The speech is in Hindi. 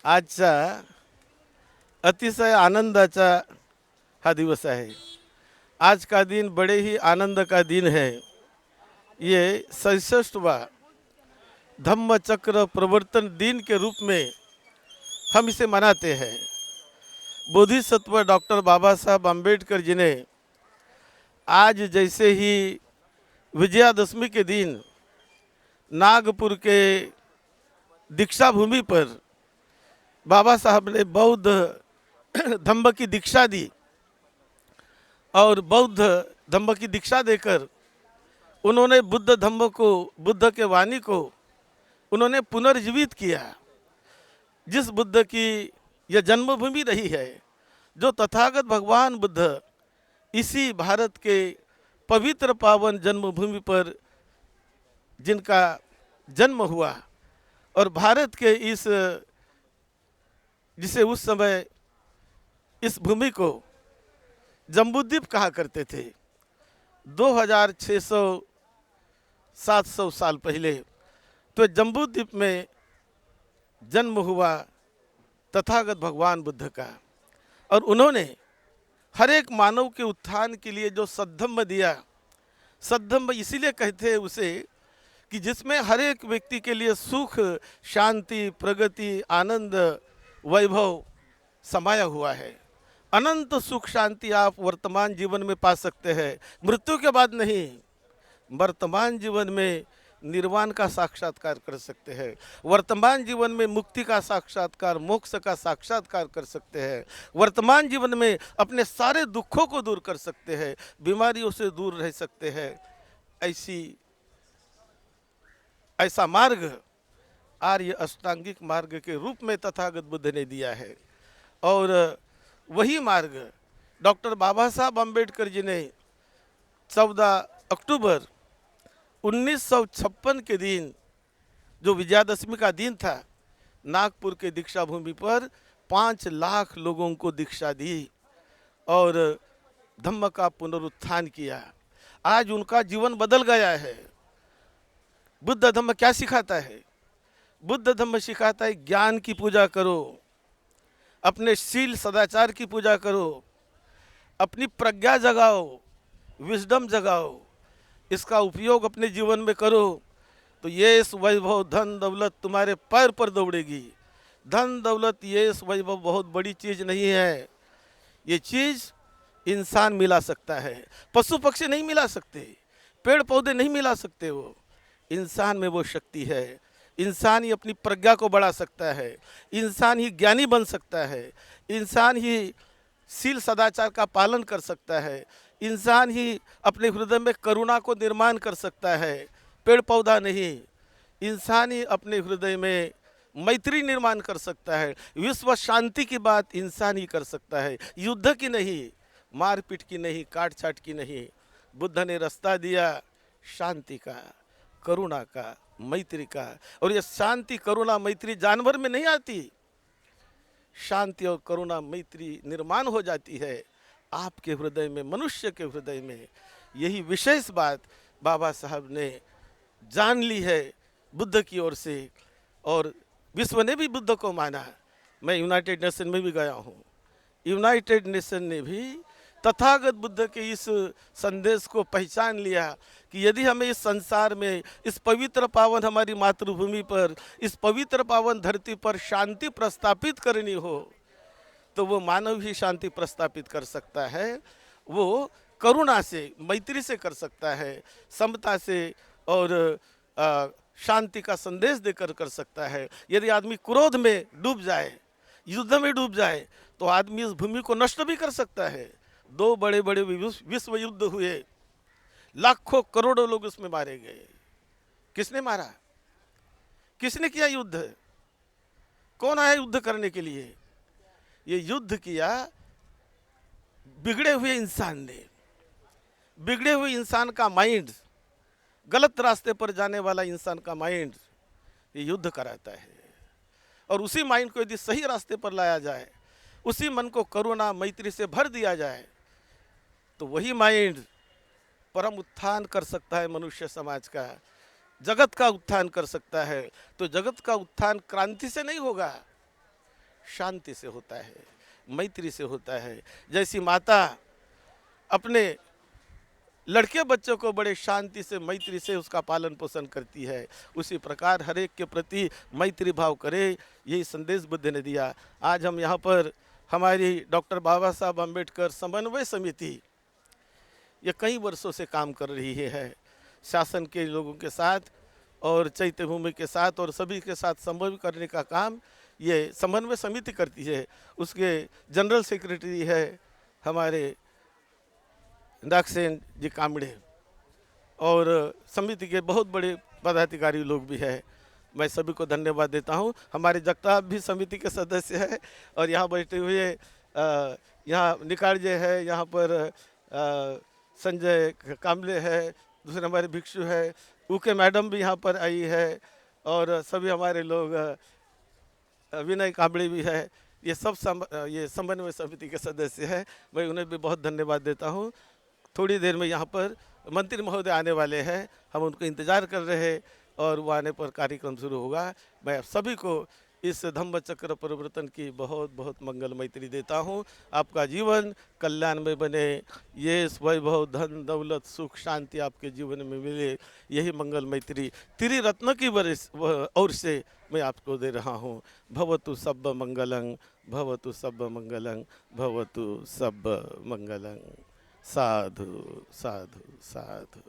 आजचा अतिशय आनंदाचा हा दिवस है। आज का दिन बड़े ही आनंद का दिन है। ये 67वां धम्म चक्र प्रवर्तन दिन के रूप में हम इसे मनाते हैं। बोधिसत्व डॉक्टर बाबा साहब अम्बेडकर जी ने आज जैसे ही विजयादशमी के दिन नागपुर के दीक्षा भूमि पर बाबा साहब ने बौद्ध धम्म की दीक्षा दी और बौद्ध धम्म की दीक्षा देकर उन्होंने बुद्ध धम्म को, बुद्ध के वाणी को उन्होंने पुनर्जीवित किया। जिस बुद्ध की यह जन्मभूमि रही है, जो तथागत भगवान बुद्ध इसी भारत के पवित्र पावन जन्मभूमि पर जिनका जन्म हुआ और भारत के इस जिसे उस समय इस भूमि को जम्बूद्वीप कहा करते थे। 2600-700 साल पहले तो जम्बूद्वीप में जन्म हुआ तथागत भगवान बुद्ध का, और उन्होंने हर एक मानव के उत्थान के लिए जो सद्धम्म दिया, सद्धम्म इसीलिए कहते हैं उसे कि जिसमें हर एक व्यक्ति के लिए सुख, शांति, प्रगति, आनंद, वैभव समाया हुआ है। अनंत सुख शांति आप वर्तमान जीवन में पा सकते हैं, मृत्यु के बाद नहीं। वर्तमान जीवन में निर्वाण का साक्षात्कार कर सकते हैं, वर्तमान जीवन में मुक्ति का साक्षात्कार, मोक्ष का साक्षात्कार कर सकते हैं, वर्तमान जीवन में अपने सारे दुखों को दूर कर सकते हैं, बीमारियों से दूर रह सकते हैं। ऐसा मार्ग आर्य अष्टांगिक मार्ग के रूप में तथागत बुद्ध ने दिया है। और वही मार्ग डॉक्टर बाबा साहब अम्बेडकर जी ने 14 अक्टूबर 1956 के दिन, जो विजयादशमी का दिन था, नागपुर के दीक्षा भूमि पर 5 लाख लोगों को दीक्षा दी और धम्म का पुनरुत्थान किया। आज उनका जीवन बदल गया है। बुद्ध धम्म क्या सिखाता है? बुद्ध धम्म सिखाता है ज्ञान की पूजा करो, अपने शील सदाचार की पूजा करो, अपनी प्रज्ञा जगाओ, विजडम जगाओ, इसका उपयोग अपने जीवन में करो, तो यश वैभव धन दौलत तुम्हारे पैर पर दौड़ेगी। धन दौलत यश वैभव बहुत बड़ी चीज़ नहीं है। ये चीज़ इंसान मिला सकता है, पशु पक्षी नहीं मिला सकते, पेड़ पौधे नहीं मिला सकते। वो इंसान में वो शक्ति है। इंसान ही अपनी प्रज्ञा को बढ़ा सकता है, इंसान ही ज्ञानी बन सकता है, इंसान ही शील सदाचार का पालन कर सकता है, इंसान ही अपने हृदय में करुणा को निर्माण कर सकता है, पेड़ पौधा नहीं। इंसान ही अपने हृदय में मैत्री निर्माण कर सकता है। विश्व शांति की बात इंसान ही कर सकता है, युद्ध की नहीं, मारपीट की नहीं, काट छाट की नहीं। बुद्ध ने रास्ता दिया शांति का, करुणा का, मैत्री का। और ये शांति, करुणा, मैत्री जानवर में नहीं आती। शांति और करुणा, मैत्री निर्माण हो जाती है आपके हृदय में, मनुष्य के हृदय में। यही विशेष बात बाबा साहब ने जान ली है बुद्ध की ओर से, और विश्व ने भी बुद्ध को माना। मैं यूनाइटेड नेशन में भी गया हूँ, यूनाइटेड नेशन ने भी तथागत बुद्ध के इस संदेश को पहचान लिया कि यदि हमें इस संसार में, इस पवित्र पावन हमारी मातृभूमि पर, इस पवित्र पावन धरती पर शांति प्रस्थापित करनी हो, तो वो मानव ही शांति प्रस्थापित कर सकता है। वो करुणा से, मैत्री से कर सकता है, समता से और शांति का संदेश देकर कर सकता है। यदि आदमी क्रोध में डूब जाए, युद्ध में डूब जाए, तो आदमी इस भूमि को नष्ट भी कर सकता है। 2 बड़े बड़े विश्व युद्ध हुए, लाखों करोड़ों लोग उसमें मारे गए। किसने मारा? किसने किया युद्ध? कौन आया युद्ध करने के लिए? ये युद्ध किया बिगड़े हुए इंसान ने। बिगड़े हुए इंसान का माइंड, गलत रास्ते पर जाने वाला इंसान का माइंड ये युद्ध कराता है। और उसी माइंड को यदि सही रास्ते पर लाया जाए, उसी मन को करुणा मैत्री से भर दिया जाए, तो वही माइंड परम उत्थान कर सकता है मनुष्य समाज का, जगत का उत्थान कर सकता है। तो जगत का उत्थान क्रांति से नहीं होगा, शांति से होता है, मैत्री से होता है। जैसी माता अपने लड़के बच्चों को बड़े शांति से मैत्री से उसका पालन पोषण करती है, उसी प्रकार हर एक के प्रति मैत्री भाव करे, यही संदेश बुद्ध ने दिया। आज हम यहाँ पर हमारी डॉक्टर बाबा साहब अम्बेडकर समन्वय समिति ये कई वर्षों से काम कर रही है, शासन के लोगों के साथ और चैत्य भूमि के साथ और सभी के साथ समन्वय करने का काम ये समन्वय समिति करती है। उसके जनरल सेक्रेटरी है हमारे नागसेन जी कामड़े और समिति के बहुत बड़े पदाधिकारी लोग भी हैं। मैं सभी को धन्यवाद देता हूं। हमारे जगताप भी समिति के सदस्य हैं और यहाँ बैठे हुए यहाँ निकाल जी है, यहाँ पर संजय कामले है, दूसरे हमारे भिक्षु है, उके मैडम भी यहाँ पर आई है और सभी हमारे लोग विनय कामड़े भी है। ये सब ये समन्वय समिति के सदस्य हैं। मैं उन्हें भी बहुत धन्यवाद देता हूँ। थोड़ी देर में यहाँ पर मंत्री महोदय आने वाले हैं, हम उनको इंतज़ार कर रहे हैं और वो आने पर कार्यक्रम शुरू होगा। मैं आप सभी को इस धम्म चक्र परिवर्तन की बहुत बहुत मंगल मैत्री देता हूँ। आपका जीवन कल्याण में बने, ये वैभव धन दौलत सुख शांति आपके जीवन में मिले, यही मंगल मैत्री त्रिरत्न की ओर से मैं आपको दे रहा हूँ। भवतु सब मंगलं, भवतु सब मंगलं, भवतु सब मंगलं। साधु साधु साधु।